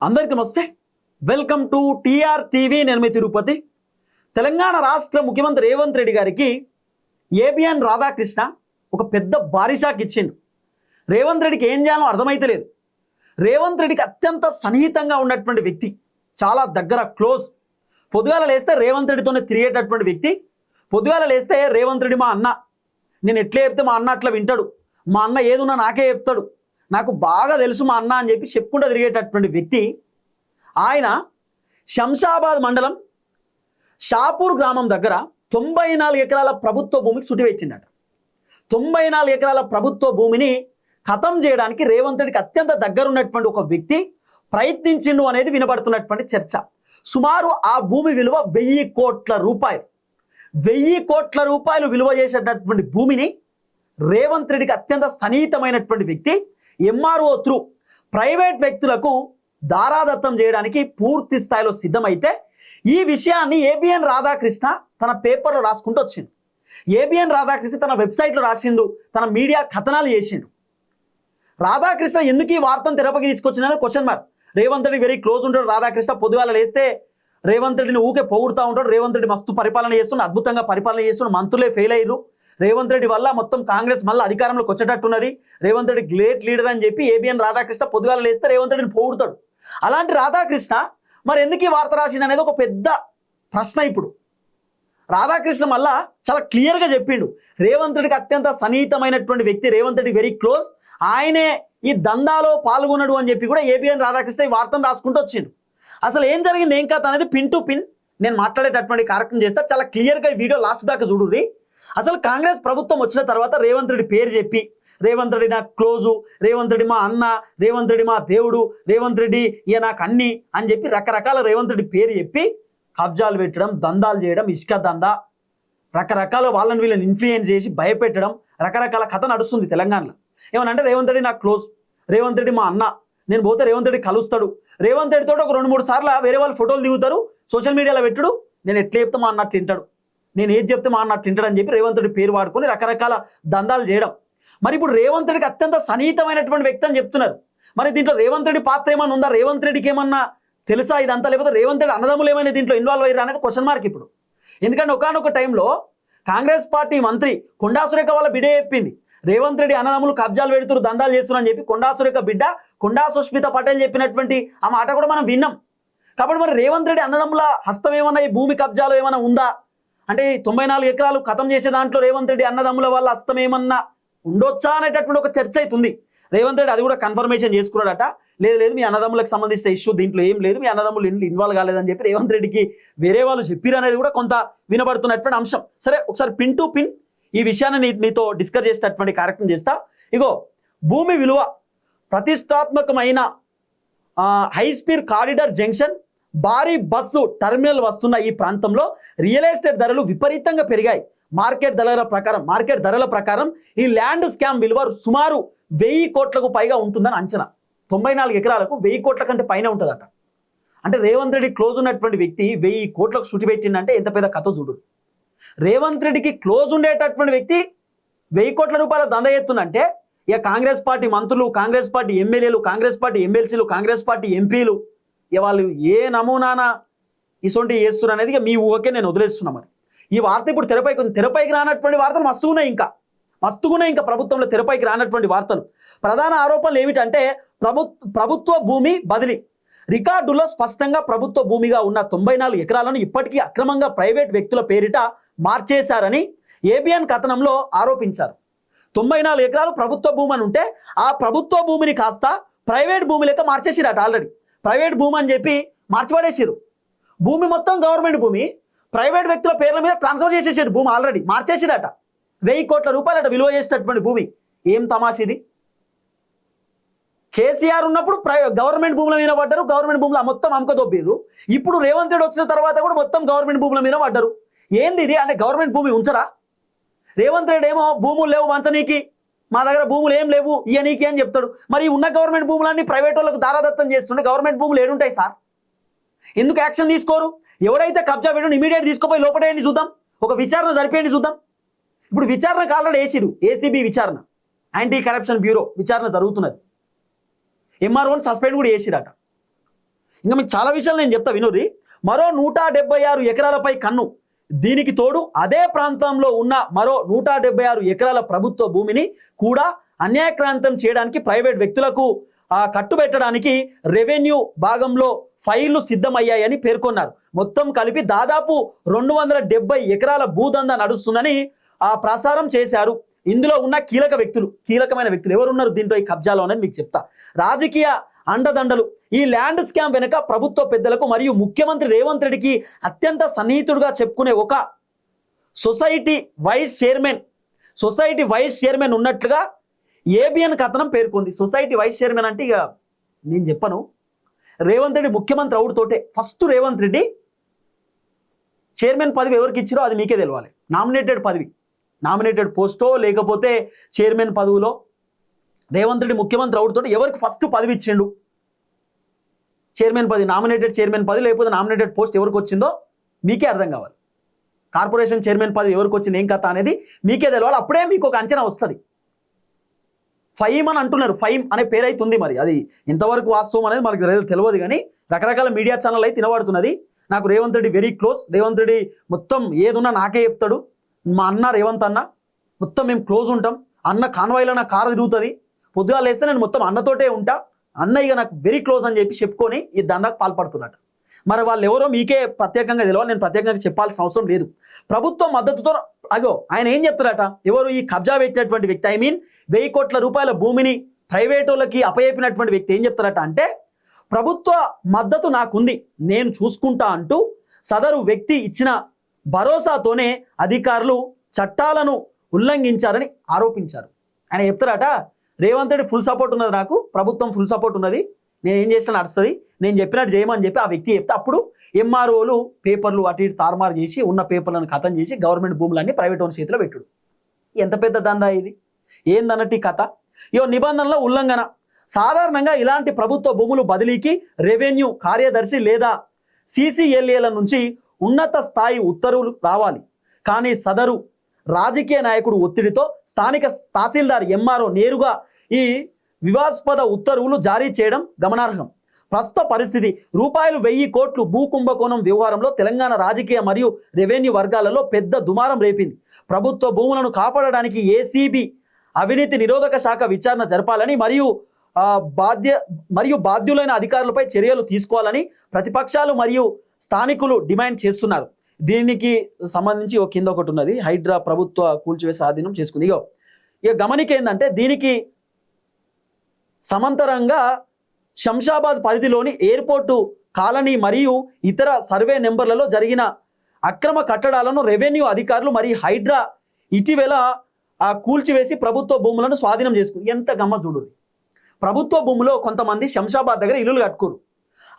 అందరికీ నమస్తే. Welcome to TR TV. నేను మీ తిరుపతి. తెలంగాణ రాష్ట్ర ముఖ్యమంత్రి రేవంత్ రెడ్డి గారికి ఏబిఎన్ రాధాకృష్ణ ఒక పెద్ద భారీ షాక్ ఇచ్చిండు. రేవంత్ రెడ్డికి ఏం చేయాలో అర్థమైతలేదు. రేవంత్ రెడ్డికి అత్యంత సన్నిహితంగా ఉన్నటువంటి వ్యక్తి, చాలా దగ్గర క్లోజ్. పొద్దుగాల లేస్తే రేవంత్ రెడ్డితోనే తిరిగేటటువంటి వ్యక్తి. పొద్దుగాల లేస్తే రేవంత్ రెడ్డి మా అన్న, నేను ఎట్లా చెప్తే మా అన్న అట్లా వింటాడు, మా అన్న ఏదున్నా నాకే చెప్తాడు, నాకు బాగా తెలుసు మా అన్న అని చెప్పి చెప్పుకుంటూ తిరిగేటటువంటి వ్యక్తి. ఆయన శంషాబాద్ మండలం షాపూర్ గ్రామం దగ్గర 94 ఎకరాల ప్రభుత్వ భూమికి సుటివెచ్చిండట. 94 ఎకరాల ప్రభుత్వ భూమిని ఖతం చేయడానికి రేవంత్ రెడ్డికి అత్యంత దగ్గరున్నటువంటి ఒక వ్యక్తి ప్రయత్నించిండు అనేది వినబడుతున్నటువంటి చర్చ. సుమారు ఆ భూమి విలువ 1000 కోట్ల రూపాయలు. 1000 కోట్ల రూపాయలు విలువ చేసేటటువంటి భూమిని రేవంత్ రెడ్డికి అత్యంత సన్నిహితమైనటువంటి వ్యక్తి ఎంఆర్ఓ త్రూ ప్రైవేట్ వ్యక్తులకు దారాదత్తం చేయడానికి పూర్తి స్థాయిలో సిద్ధమైతే ఈ విషయాన్ని ఏబిఎన్ రాధాకృష్ణ తన పేపర్లో రాసుకుంటూ వచ్చిండు. ఏబిఎన్ రాధాకృష్ణ తన వెబ్సైట్లో రాసిండు, తన మీడియా కథనాలు చేసిండు. రాధాకృష్ణ ఎందుకు ఈ వార్తను తెరపకి తీసుకొచ్చిన question mark. Revanth Reddy very close ఉంటాడు రాధాకృష్ణ. పొద్దుగాల లేస్తే రేవంత్ రెడ్డిని ఊకే పొగుడుతూ ఉంటాడు. రేవంత్ రెడ్డి మస్తు పరిపాలన చేస్తున్నాడు, అద్భుతంగా పరిపాలన చేస్తున్నాడు, మంత్రులే ఫెయిల్ అయ్యారు, రేవంత్ రెడ్డి వల్ల మొత్తం కాంగ్రెస్ మళ్ళీ అధికారంలోకి వచ్చేటట్టున్నది, రేవంత్ రెడ్డి గ్రేట్ లీడర్ అని చెప్పి ఏబిఎన్ రాధాకృష్ణ పొద్దుగాల లేస్తే రేవంత్ రెడ్డిని పొగుడుతాడు. అలాంటి రాధాకృష్ణ మరి ఎందుకు ఈ వార్త రాసింది అనేది ఒక పెద్ద ప్రశ్న. ఇప్పుడు రాధాకృష్ణ మళ్ళా చాలా క్లియర్గా చెప్పిండు, రేవంత్ రెడ్డికి అత్యంత సన్నిహితమైనటువంటి వ్యక్తి, రేవంత్ రెడ్డి వెరీ క్లోజ్, ఆయనే ఈ దందాలో పాల్గొన్నాడు అని చెప్పి కూడా ఏబిఎన్ రాధాకృష్ణ ఈ వార్తను రాసుకుంటూ వచ్చిండు. అసలు ఏం జరిగింది ఏం కథ అనేది పిన్ టు పిన్ నేను మాట్లాడేటటువంటి కార్యక్రమం చేస్తా. చాలా క్లియర్గా ఈ వీడియో లాస్ట్ దాకా చూడుర్రి. అసలు కాంగ్రెస్ ప్రభుత్వం వచ్చిన తర్వాత రేవంత్ రెడ్డి పేరు చెప్పి, రేవంత్ రెడ్డి నాకు క్లోజు, రేవంత్ రెడ్డి మా అన్న, రేవంత్ రెడ్డి మా దేవుడు, రేవంత్ రెడ్డి ఇక నాకు అన్ని అని చెప్పి రకరకాల రేవంత్ రెడ్డి పేరు చెప్పి కబ్జాలు పెట్టడం, దందాలు చేయడం, ఇసుక దందా, రకరకాల వాళ్ళని వీళ్ళని ఇన్ఫ్లుయెన్స్ చేసి భయపెట్టడం, రకరకాల కథ నడుస్తుంది తెలంగాణలో. ఏమనంటే రేవంత్ రెడ్డి నాకు క్లోజ్, రేవంత్ రెడ్డి మా అన్న, నేను పోతే రేవంత్ రెడ్డి కలుస్తాడు, రేవంత్ రెడ్డితో ఒక 2-3 సార్లు వేరే వాళ్ళు ఫోటోలు దిగుతారు, సోషల్ మీడియాలో పెట్టుడు, నేను ఎట్లా చెప్తే మా అన్నట్టు తింటాడు, నేను ఏది చెప్తే మా అన్నట్టు తింటాడు అని చెప్పి రేవంత్ రెడ్డి పేరు వాడుకొని రకరకాల దందాలు చేయడం. మరి ఇప్పుడు రేవంత్ రెడ్డికి అత్యంత సన్నిహితమైనటువంటి వ్యక్తి అని చెప్తున్నారు. మరి దీంట్లో రేవంత్ రెడ్డి పాత్ర ఏమన్నా ఉందా, రేవంత్ రెడ్డికి ఏమన్నా తెలుసా ఇదంతా, లేకపోతే రేవంత్ రెడ్డి అన్నదమ్ములు ఏమైనా దీంట్లో ఇన్వాల్వ్ అయ్యారు అనేది క్వశ్చన్ మార్క్ ఇప్పుడు. ఎందుకంటే ఒకానొక టైంలో కాంగ్రెస్ పార్టీ మంత్రి కొండా సురేఖ వాళ్ళ బిడ్డ చెప్పింది, రేవంత్ రెడ్డి అన్నదమ్ములు కబ్జాలు పెడుతున్నారు, దందాలు చేస్తున్నారు అని చెప్పి కొండా సురేఖ బిడ్డ కొండా సుష్మిత పటేల్ చెప్పినటువంటి ఆ మాట కూడా మనం విన్నాం. కాబట్టి మరి రేవంత్ రెడ్డి అన్నదమ్ముల హస్తం ఏమన్నా ఈ భూమి కబ్జాలు ఏమైనా ఉందా అంటే 94 ఎకరాలు ఖతం చేసే దాంట్లో రేవంత్ రెడ్డి అన్నదమ్ముల వాళ్ళ హస్తం ఏమన్నా ఉండొచ్చా అనేటటువంటి ఒక చర్చ అవుతుంది. రేవంత్ రెడ్డి అది కూడా కన్ఫర్మేషన్ చేసుకున్నాడట, లేదు మీ అన్నదమ్ములకు సంబంధించిన ఇష్యూ దీంట్లో ఏం లేదు, మీ అన్నదమ్ములు ఇన్వాల్వ్ కాలేదని చెప్పి రేవంత్ రెడ్డికి వేరే వాళ్ళు చెప్పిరు అనేది కూడా కొంత వినబడుతున్నటువంటి అంశం. సరే, ఒకసారి పిన్ టు పిన్ ఈ విషయాన్ని మీతో డిస్కస్ చేసేటటువంటి కార్యక్రమం చేస్తా. ఇగో భూమి విలువ ప్రతిష్టాత్మకమైన హై స్పీడ్ కారిడార్ జంక్షన్, భారీ బస్సు టెర్మినల్ వస్తున్న ఈ ప్రాంతంలో రియల్ ఎస్టేట్ ధరలు విపరీతంగా పెరిగాయి. మార్కెట్ ధరల ప్రకారం ఈ ల్యాండ్ స్కామ్ విలువ సుమారు 1000 కోట్లకు పైగా ఉంటుందని అంచనా. 94 ఎకరాలకు 1000 కోట్ల కంటే పైన ఉంటుందట. అంటే రేవంత్ రెడ్డి క్లోజ్ ఉన్నటువంటి వ్యక్తి 1000 కోట్లకు సుటి పెట్టిందంటే ఎంత పెద్ద కథ చూడు. రేవంత్ రెడ్డికి క్లోజ్ ఉండేటటువంటి వ్యక్తి 1000 కోట్ల రూపాయల దంద ఎత్తుందంటే ఇక కాంగ్రెస్ పార్టీ మంత్రులు, కాంగ్రెస్ పార్టీ ఎమ్మెల్యేలు, కాంగ్రెస్ పార్టీ ఎమ్మెల్సీలు, కాంగ్రెస్ పార్టీ ఎంపీలు ఇక వాళ్ళు ఏ నమూనాన ఇసొంటి చేస్తున్నారు అనేది ఇక మీ ఊకే నేను వదిలేస్తున్నా. మరి ఈ వార్త ఇప్పుడు తెరపైకి రానటువంటి వార్తలు మస్తుగున్నాయి. ఇంకా ప్రభుత్వంలో తెరపైకి రానటువంటి వార్తలు. ప్రధాన ఆరోపణలు ఏమిటంటే ప్రభుత్వ భూమి బదిలీ. రికార్డుల్లో స్పష్టంగా ప్రభుత్వ భూమిగా ఉన్న 94 ఎకరాలను ఇప్పటికీ అక్రమంగా ప్రైవేట్ వ్యక్తుల పేరిట మార్చేశారని ఏబిఎన్ కథనంలో ఆరోపించారు. 94 ఎకరాలు ప్రభుత్వ భూమి అని ఉంటే ఆ ప్రభుత్వ భూమిని కాస్త ప్రైవేట్ భూమి లెక్క మార్చేసిరట. ఆల్రెడీ ప్రైవేట్ భూమి అని చెప్పి మార్చిపడేసిరు. భూమి మొత్తం గవర్నమెంట్ భూమి, ప్రైవేట్ వ్యక్తుల పేర్ల మీద ట్రాన్స్ఫర్ చేసేసారు. భూమి ఆల్రెడీ మార్చేసిరట. 1000 కోట్ల రూపాయలట విలువ చేసేటటువంటి భూమి. ఏం తమాషిది? కేసీఆర్ ఉన్నప్పుడు గవర్నమెంట్ భూముల మీద పడ్డారు, గవర్నమెంట్ భూముల మొత్తం అమ్మకదొబ్బిరు. ఇప్పుడు రేవంత్ రెడ్డి వచ్చిన తర్వాత కూడా మొత్తం గవర్నమెంట్ భూముల మీద పడ్డారు. ఏంది ఇది? అంటే గవర్నమెంట్ భూమి ఉంచరా? రేవంత్ రెడ్డి ఏమో భూములు లేవు మంచనీకి, మా దగ్గర భూములు ఏం లేవు ఇయనీకి అని చెప్తాడు. మరి ఉన్న గవర్నమెంట్ భూములన్నీ ప్రైవేట్ వాళ్ళకు దారాదత్తం చేస్తుంటే గవర్నమెంట్ భూములు ఏడుంటాయి సార్? ఎందుకు యాక్షన్ తీసుకోరు? ఎవరైతే కబ్జా పెట్టు ఇమీడియట్ తీసుకుపోయి లోపడేయండి చూద్దాం, ఒక విచారణ జరిపేయండి చూద్దాం. ఇప్పుడు విచారణకు ఆల్రెడీ వేసిరు, ఏసీబీ విచారణ, యాంటీ కరప్షన్ బ్యూరో విచారణ జరుగుతున్నది. ఎంఆర్ఓని సస్పెండ్ కూడా చేసిరట. ఇంకా మీకు చాలా విషయాలు నేను చెప్తా వినుర్రి. మరో 176 ఎకరాలపై కన్ను. దీనికి తోడు అదే ప్రాంతంలో ఉన్న మరో 176 ఎకరాల ప్రభుత్వ భూమిని కూడా అన్యాక్రాంతం చేయడానికి ప్రైవేట్ వ్యక్తులకు కట్టుబెట్టడానికి రెవెన్యూ భాగంలో ఫైళ్లు సిద్ధమయ్యాయని పేర్కొన్నారు. మొత్తం కలిపి దాదాపు 270 ఎకరాల భూదందా నడుస్తుందని ప్రసారం చేశారు. ఇందులో ఉన్న కీలకమైన వ్యక్తులు ఎవరున్నారు దీంట్లో ఈ కబ్జాలో అనేది మీకు చెప్తా. రాజకీయ అండదండలు. ఈ ల్యాండ్ స్కామ్ వెనుక ప్రభుత్వ పెద్దలకు మరియు ముఖ్యమంత్రి రేవంత్ రెడ్డికి అత్యంత సన్నిహితుడుగా చెప్పుకునే ఒక సొసైటీ వైస్ చైర్మన్ ఉన్నట్లుగా ఏబిఎన్ కథనం పేర్కొంది. సొసైటీ వైస్ చైర్మన్ అంటే ఇక నేను చెప్పను, రేవంత్ రెడ్డి ముఖ్యమంత్రి అవుడుతోటే ఫస్ట్ రేవంత్ రెడ్డి చైర్మన్ పదవి ఎవరికి ఇచ్చిరో అది మీకే తెలవాలి. నామినేటెడ్ పోస్టో లేకపోతే చైర్మన్ పదవిలో రేవంత్ రెడ్డి ముఖ్యమంత్రి అవుడుతోటి ఎవరికి ఫస్ట్ పదవి ఇచ్చిండు, చైర్మన్ పదవి, నామినేటెడ్ చైర్మన్ పదవి లేకపోతే నామినేటెడ్ పోస్ట్ ఎవరికి వచ్చిందో మీకే అర్థం కావాలి. కార్పొరేషన్ చైర్మన్ పదవి ఎవరికి వచ్చింది ఏం కథ అనేది మీకే తెలవాలి. అప్పుడే మీకు ఒక అంచనా వస్తుంది. ఫైమ్ అని అంటున్నారు, ఫైమ్ అనే పేరు అయితే ఉంది, మరి అది ఎంతవరకు వాస్తవం అనేది మనకు తెలియదు. కానీ రకరకాల మీడియా ఛానల్ అయితే వినబడుతున్నది. నాకు రేవంత్ రెడ్డి వెరీ క్లోజ్, రేవంత్ రెడ్డి మొత్తం ఏదున్నా నాకే చెప్తాడు, మా అన్న రేవంత్ అన్న మొత్తం మేము క్లోజ్ ఉంటాం, అన్న కాన్వాయ్లో నా కారు తిరుగుతుంది, పొద్దుగా లేస్తే నేను మొత్తం అన్నతోటే ఉంటా, అన్నయ్య నాకు వెరీ క్లోజ్ అని చెప్పి చెప్పుకొని ఈ దందాకు పాల్పడుతున్నట్టు. మరి వాళ్ళు ఎవరో మీకే ప్రత్యేకంగా తెలియాలి, నేను ప్రత్యేకంగా చెప్పాల్సిన అవసరం లేదు. ప్రభుత్వ మద్దతుతో ఆయన ఏం చెప్తారట, ఎవరు ఈ కబ్జా పెట్టినటువంటి వ్యక్తి, 1000 కోట్ల రూపాయల భూమిని ప్రైవేట్ వాళ్ళకి అపయెప్పినటువంటి వ్యక్తి ఏం చెప్తారట అంటే, ప్రభుత్వ మద్దతు నాకుంది, నేను చూసుకుంటా అంటూ సదరు వ్యక్తి ఇచ్చిన భరోసాతోనే అధికారులు చట్టాలను ఉల్లంఘించారని ఆరోపించారు. ఆయన చెప్తారట, రేవంత్ రెడ్డి ఫుల్ సపోర్ట్ ఉన్నది, నాకు ప్రభుత్వం ఫుల్ సపోర్ట్ ఉన్నది, నేను ఏం చేసినా నడుస్తుంది, నేను చెప్పినట్టు చేయమని చెప్పి ఆ వ్యక్తి చెప్తే అప్పుడు ఎంఆర్ఓలు పేపర్లు అటు ఇటు తారుమారు చేసి ఉన్న పేపర్లను ఖతం చేసి గవర్నమెంట్ భూములన్నీ ప్రైవేట్ ఓన్ చేతిలో పెట్టుడు. ఎంత పెద్ద దందా ఇది, ఏందన్నట్టు ఈ కథ. ఇవో నిబంధనల ఉల్లంఘన. సాధారణంగా ఇలాంటి ప్రభుత్వ భూములు బదిలీకి రెవెన్యూ కార్యదర్శి లేదా CCLAల నుంచి ఉన్నత స్థాయి ఉత్తర్వులు రావాలి. కానీ సదరు రాజకీయ నాయకుడు ఒత్తిడితో స్థానిక తహసీల్దార్ ఎంఆర్ఓ నేరుగా ఈ వివాదాస్పద ఉత్తర్వులు జారీ చేయడం గమనార్హం. ప్రస్తుత పరిస్థితి ₹1000 కోట్లు భూ కుంభకోణం వ్యవహారంలో తెలంగాణ రాజకీయ మరియు రెవెన్యూ వర్గాలలో పెద్ద దుమారం రేపింది. ప్రభుత్వ భూములను కాపాడడానికి ACB అవినీతి నిరోధక శాఖ విచారణ జరపాలని మరియు బాధ్యులైన అధికారులపై చర్యలు తీసుకోవాలని ప్రతిపక్షాలు మరియు స్థానికులు డిమాండ్ చేస్తున్నారు. దీనికి సంబంధించి కింద ఒకటి ఉన్నది, హైడ్రా ప్రభుత్వ కూల్చివేసే ఆధీనం చేసుకుంది. ఇక గమనిక ఏంటంటే, దీనికి సమాంతరంగా శంషాబాద్ పరిధిలోని ఎయిర్పోర్టు కాలనీ మరియు ఇతర సర్వే నెంబర్లలో జరిగిన అక్రమ కట్టడాలను రెవెన్యూ అధికారులు మరియు హైడ్రా ఇటీవల కూల్చివేసి ప్రభుత్వ భూములను స్వాధీనం చేసుకుంది. ఎంత గమ్మ చూడు, ప్రభుత్వ భూములో కొంతమంది శంషాబాద్ దగ్గర ఇల్లులు కట్టుకోరు,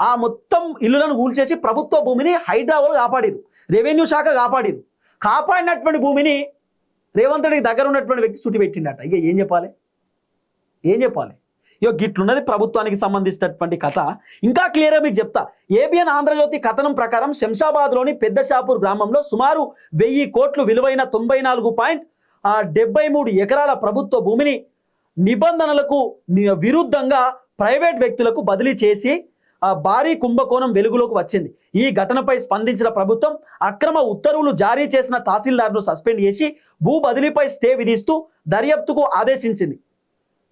ఆ మొత్తం ఇల్లులను కూల్చేసి ప్రభుత్వ భూమిని హైడ్రా వాళ్ళు కాపాడిరు, రెవెన్యూ శాఖ కాపాడినటువంటి భూమిని రేవంత్ రెడ్డి దగ్గర ఉన్నటువంటి వ్యక్తి చుట్టి పెట్టిండట. ఇక ఏం చెప్పాలి. గిట్లున్నది ప్రభుత్వానికి సంబంధించినటువంటి కథ. ఇంకా క్లియర్గా మీకు చెప్తా. ఏబిఎన్ ఆంధ్రజ్యోతి కథనం ప్రకారం శంషాబాద్లోని పెద్ద షాపూర్ గ్రామంలో సుమారు 1000 కోట్లు విలువైన 94.73 ఎకరాల ప్రభుత్వ భూమిని నిబంధనలకు విరుద్ధంగా ప్రైవేట్ వ్యక్తులకు బదిలీ చేసి భారీ కుంభకోణం వెలుగులోకి వచ్చింది. ఈ ఘటనపై స్పందించిన ప్రభుత్వం అక్రమ ఉత్తర్వులు జారీ చేసిన తహసీల్దార్ను సస్పెండ్ చేసి భూ బదిలీపై స్టే విధిస్తూ దర్యాప్తుకు ఆదేశించింది.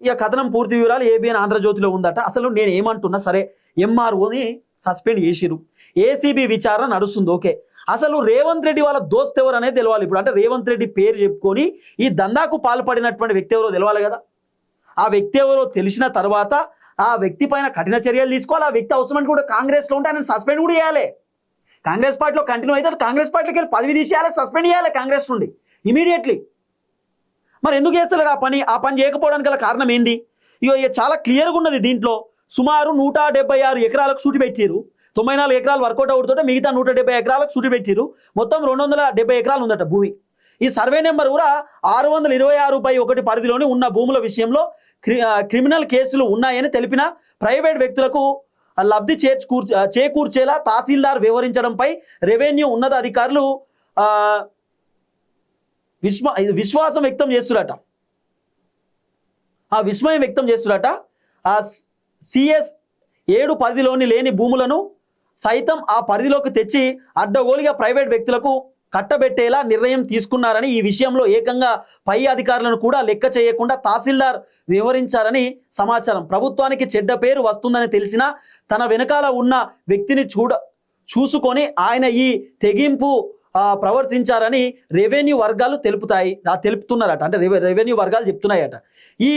ఇక కథనం పూర్తి వివరాలు ఏబిఎన్ ఆంధ్రజ్యోతిలో ఉందట. అసలు నేను ఏమంటున్నా సరే, ఎంఆర్ఓని సస్పెండ్ చేసిరు, ACB విచారణ నడుస్తుంది, ఓకే. అసలు రేవంత్ రెడ్డి వాళ్ళ దోస్త్ ఎవరు అనేది తెలవాలి. ఇప్పుడు అంటే రేవంత్ రెడ్డి పేరు చెప్పుకొని ఈ దందాకు పాల్పడినటువంటి వ్యక్తి ఎవరో తెలవాలి కదా. ఆ వ్యక్తి ఎవరో తెలిసిన తర్వాత ఆ వ్యక్తి పైన కఠిన చర్యలు తీసుకోవాలి. ఆ వ్యక్తి అవసరమంటే కూడా కాంగ్రెస్లో ఉంటే ఆయన సస్పెండ్ కూడా చేయాలి. కాంగ్రెస్ పార్టీలో కంటిన్యూ అయితే కాంగ్రెస్ పార్టీకి వెళ్ళి పదవి తీసేయాలి, సస్పెండ్ చేయాలి కాంగ్రెస్ నుండి ఇమీడియట్లీ. మరి ఎందుకు చేస్తలేరు ఆ పని చేయకపోవడానికి గల కారణం ఏంది? ఇక చాలా క్లియర్గా ఉన్నది. దీంట్లో సుమారు 176 ఎకరాలకు సూటి పెట్టారు. 94 ఎకరాలు వర్కౌట్ అవుతుంటే మిగతా 170 ఎకరాలకు సూటి పెట్టారు. మొత్తం 270 ఎకరాలు ఉందట భూమి. ఈ సర్వే నెంబర్ కూడా 626/1 పరిధిలోని ఉన్న భూముల విషయంలో క్రిమినల్ కేసులు ఉన్నాయని తెలిపిన ప్రైవేట్ వ్యక్తులకు లబ్ధి చేకూర్చేలా తహసీల్దార్ వివరించడంపై రెవెన్యూ ఉన్నతాధికారులు విశ్వాసం వ్యక్తం చేస్తున్నట. విస్మయం వ్యక్తం చేస్తున్నట. CS ఏడు పరిధిలోని లేని భూములను సైతం ఆ పరిధిలోకి తెచ్చి అడ్డగోలుగా ప్రైవేట్ వ్యక్తులకు కట్టబెట్టేలా నిర్ణయం తీసుకున్నారని, ఈ విషయంలో ఏకంగా పై అధికారులను కూడా లెక్క చేయకుండా తహసీల్దార్ వివరించారని సమాచారం. ప్రభుత్వానికి చెడ్డ పేరు వస్తుందని తెలిసినా తన వెనకాల ఉన్న వ్యక్తిని చూసుకొని ఆయన ఈ తెగింపు ప్రవర్తించారని రెవెన్యూ వర్గాలు తెలుపుతున్నారట. అంటే రెవెన్యూ వర్గాలు చెప్తున్నాయట. ఈ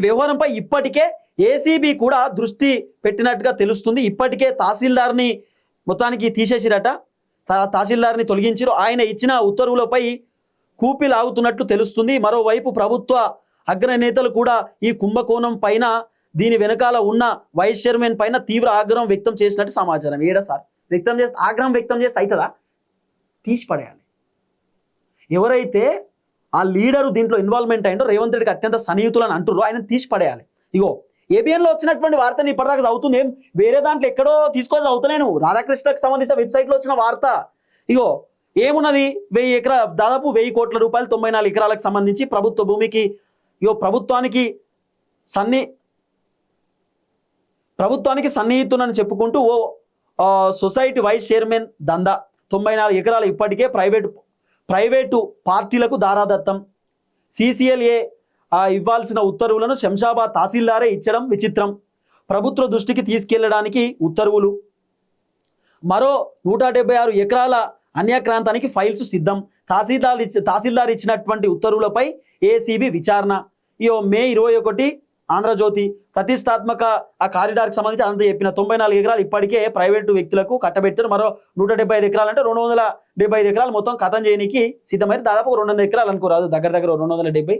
వ్యవహారంపై ఇప్పటికే ఏసీబీ కూడా దృష్టి పెట్టినట్టుగా తెలుస్తుంది. ఇప్పటికే తహసీల్దార్ని మొత్తానికి తీసేసిరట, తహసీల్దార్ని తొలగించారు. ఆయన ఇచ్చిన ఉత్తర్వులపై కూపిలాగుతున్నట్లు తెలుస్తుంది. మరోవైపు ప్రభుత్వ అగ్రనేతలు కూడా ఈ కుంభకోణం పైన, దీని వెనకాల ఉన్న వైస్ చైర్మన్ పైన తీవ్ర ఆగ్రహం వ్యక్తం చేసినట్టు సమాచారం. సార్ ఆగ్రహం వ్యక్తం చేస్తే అవుతుందా? తీసి పడేయాలి. ఎవరైతే ఆ లీడరు దీంట్లో ఇన్వాల్వ్మెంట్ అయిందో, రేవంత్ రెడ్డికి అత్యంత సన్నిహితులని అంటుర్రో, ఆయన తీసి పడేయాలి. ఇగో ఏబిఎన్లో వచ్చినటువంటి వార్తని ఇప్పటిదాకా చదువుతుంది, ఏం వేరే దాంట్లో ఎక్కడో తీసుకొని చదువుతలేను. రాధాకృష్ణకు సంబంధించిన వెబ్సైట్లో వచ్చిన వార్త. ఇగో ఏమున్నది, 1000 ఎకరాలు, దాదాపు 1000 కోట్ల రూపాయలు, 94 ఎకరాలకు సంబంధించి ప్రభుత్వ భూమికి ప్రభుత్వానికి సన్నిహితునని చెప్పుకుంటూ ఓ సొసైటీ వైస్ చైర్మన్ దందా. 94 ఎకరాలు ఇప్పటికే ప్రైవేటు పార్టీలకు దారాదత్తం. CCLA ఇవ్వాల్సిన ఉత్తర్వులను శంషాబాద్ తహసీల్దారే ఇచ్చడం విచిత్రం. ప్రభుత్వ దృష్టికి తీసుకెళ్లడానికి ఉత్తర్వులు. మరో 176 ఎకరాల అన్యాక్రాంతానికి ఫైల్స్ సిద్ధం. తహసీల్దార్ ఇచ్చినటువంటి ఉత్తర్వులపై ఏసీబీ విచారణ. మే 21 ఆంధ్రజ్యోతి ప్రతిష్టాత్మక ఆ కారిడార్కి సంబంధించి అంతా చెప్పిన 94 ఎకరాలు ఇప్పటికే ప్రైవేటు వ్యక్తులకు కట్టబెట్టారు. మరో 175 ఎకరాలు అంటే 275 ఎకరాలు మొత్తం కథం చేయడానికి సిద్ధమైంది. దాదాపు 200 ఎకరాలు అనుకోరాదు, దగ్గర 270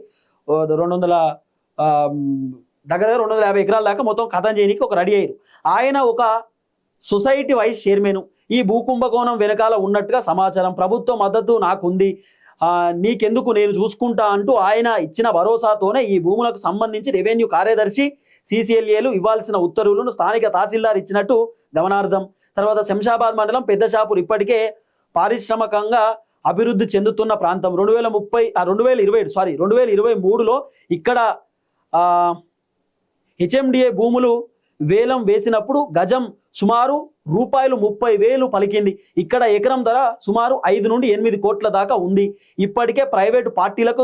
250 ఎకరాల దాకా మొత్తం కథం చేయడానికి ఒక రెడీ అయ్యారు. ఆయన ఒక సొసైటీ వైస్ చైర్మన్. ఈ భూకుంభకోణం వెనకాల ఉన్నట్టుగా సమాచారం. ప్రభుత్వ మద్దతు నాకుంది, నీకెందుకు, నేను చూసుకుంటా అంటూ ఆయన ఇచ్చిన భరోసాతోనే ఈ భూములకు సంబంధించి రెవెన్యూ కార్యదర్శి CCLAలు ఇవ్వాల్సిన ఉత్తర్వులను స్థానిక తహసీల్దార్ ఇచ్చినట్టు గమనార్థం. తర్వాత శంషాబాద్ మండలం పెద్దషాపూర్ ఇప్పటికే పారిశ్రామికంగా అభివృద్ధి చెందుతున్న ప్రాంతం. 2023లో ఇక్కడ HMDA భూములు వేలం వేసినప్పుడు గజం సుమారు ₹30,000 పలికింది. ఇక్కడ ఎకరం ధర సుమారు 5 నుండి 8 కోట్ల దాకా ఉంది. ఇప్పటికే ప్రైవేటు పార్టీలకు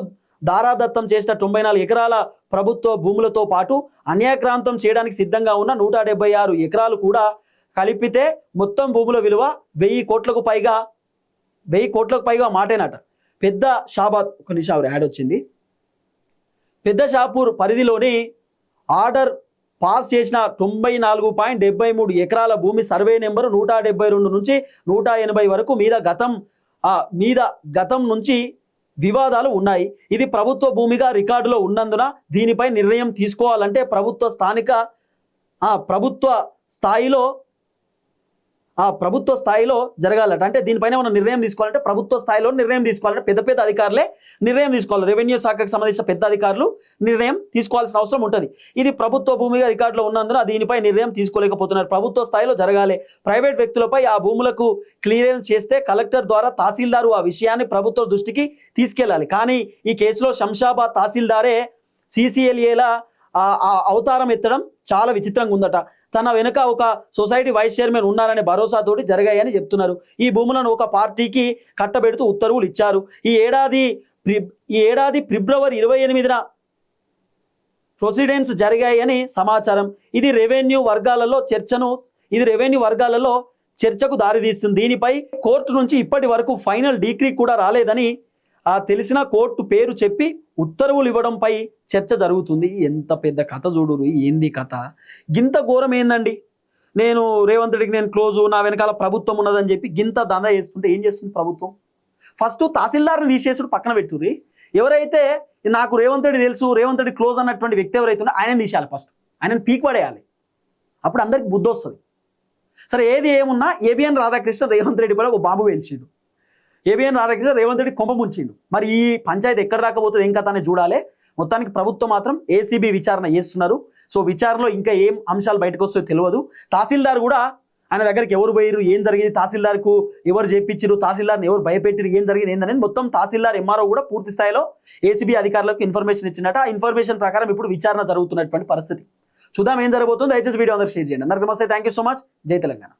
దారాదత్తం చేసిన 94 ఎకరాల ప్రభుత్వ భూములతో పాటు అన్యాక్రాంతం చేయడానికి సిద్ధంగా ఉన్న 176 ఎకరాలు కూడా కలిపితే మొత్తం భూముల విలువ 1000 కోట్లకు పైగా మాటేనట. పెద్ద షాపూర్ పరిధిలోని ఆర్డర్ పాస్ చేసిన 94.73 ఎకరాల భూమి సర్వే నెంబరు 172 నుంచి 180 వరకు మీద గతం నుంచి వివాదాలు ఉన్నాయి. ఇది ప్రభుత్వ భూమిగా రికార్డులో ఉన్నందున దీనిపై నిర్ణయం తీసుకోవాలంటే ప్రభుత్వ స్థాయిలో జరగాలట. అంటే దీనిపైన మనం నిర్ణయం తీసుకోవాలంటే ప్రభుత్వ స్థాయిలో నిర్ణయం తీసుకోవాలంటే పెద్ద అధికారులే నిర్ణయం తీసుకోవాలి. రెవెన్యూ శాఖకు సంబంధించిన పెద్ద అధికారులు నిర్ణయం తీసుకోవాల్సిన అవసరం ఉంటుంది. ఇది ప్రభుత్వ భూమిగా రికార్డులో ఉన్నందున దీనిపై నిర్ణయం తీసుకోలేకపోతున్నారు. ప్రభుత్వ స్థాయిలో జరగాలి. ప్రైవేట్ వ్యక్తులపై ఆ భూములకు క్లియరెన్స్ చేస్తే కలెక్టర్ ద్వారా తహసీల్దారు ఆ విషయాన్ని ప్రభుత్వ దృష్టికి తీసుకెళ్లాలి. కానీ ఈ కేసులో శంషాబాద్ తహసీల్దారే CCLAల అవతారం ఎత్తడం చాలా విచిత్రంగా ఉందట. తన వెనుక ఒక సొసైటీ వైస్ చైర్మన్ ఉన్నారనే భరోసాతోటి జరిగాయని చెప్తున్నారు. ఈ భూములను ఒక పార్టీకి కట్టబెడుతూ ఉత్తర్వులు ఇచ్చారు. ఈ ఏడాది ఫిబ్రవరి 28న ప్రొసీడెన్స్ జరిగాయని సమాచారం. ఇది రెవెన్యూ వర్గాలలో చర్చకు దారితీస్తుంది. దీనిపై కోర్టు నుంచి ఇప్పటి వరకు ఫైనల్ డిగ్రీ కూడా రాలేదని తెలిసిన కోర్టు పేరు చెప్పి ఉత్తర్వులు ఇవ్వడంపై చర్చ జరుగుతుంది. ఎంత పెద్ద కథ చూడురు, ఏంది కథ, గింత ఘోరం ఏందండి. నేను రేవంత్ రెడ్డికి నేను క్లోజు, నా వెనకాల ప్రభుత్వం ఉన్నదని చెప్పి గింత దండ చేస్తుంటే ఏం చేస్తుంది ప్రభుత్వం? ఫస్ట్ తహసీల్దార్ని తీసేసుడు పక్కన పెట్టుర్రి. ఎవరైతే నాకు రేవంత్ రెడ్డి తెలుసు, రేవంత్ రెడ్డి క్లోజ్ అన్నటువంటి వ్యక్తి ఎవరైతే ఆయన తీసేయాలి. ఫస్ట్ ఆయనను పీక్ పడేయాలి. అప్పుడు అందరికి బుద్ధి వస్తుంది. సరే ఏది ఏమున్నా ఏబిఎన్ రాధాకృష్ణ రేవంత్ రెడ్డి పైన ఒక బాబు వెలిచిండు. ఏబిఎన్ రాధాకృష్ణ రేవంత్ రెడ్డి కొంప ముంచిండు. మరి ఈ పంచాయతీ ఎక్కడ దాకా పోతుంది ఏం కథ అనేది చూడాలి. మొత్తానికి ప్రభుత్వం మాత్రం ఏసీబీ విచారణ చేస్తున్నారు. సో విచారణలో ఇంకా ఏం అంశాలు బయటకు వస్తాయో తెలియదు. తహసీల్దార్ కూడా ఆయన దగ్గరికి ఎవరు పోయారు, ఏం జరిగింది, తహసీల్దార్కు ఎవరు చేపించారు, తహసీల్దార్ని ఎవరు భయపెట్టారు, ఏం జరిగింది ఏందనేది మొత్తం తహసీల్దార్ ఎంఆర్ఓ కూడా పూర్తి స్థాయిలో ఏసీబీ అధికారులకు ఇన్ఫర్మేషన్ ఇచ్చినట్టు. ఆ ఇన్ఫర్మేషన్ ప్రకారం ఇప్పుడు విచారణ జరుగుతున్నటువంటి పరిస్థితి. చూద్దాం ఏం జరగబోతుంది. దయచేసి వీడియో అందరికి షేర్ చేయండి. అందరికీ నమస్తే, థ్యాంక్ యూ సో మచ్. జై తెలంగాణ.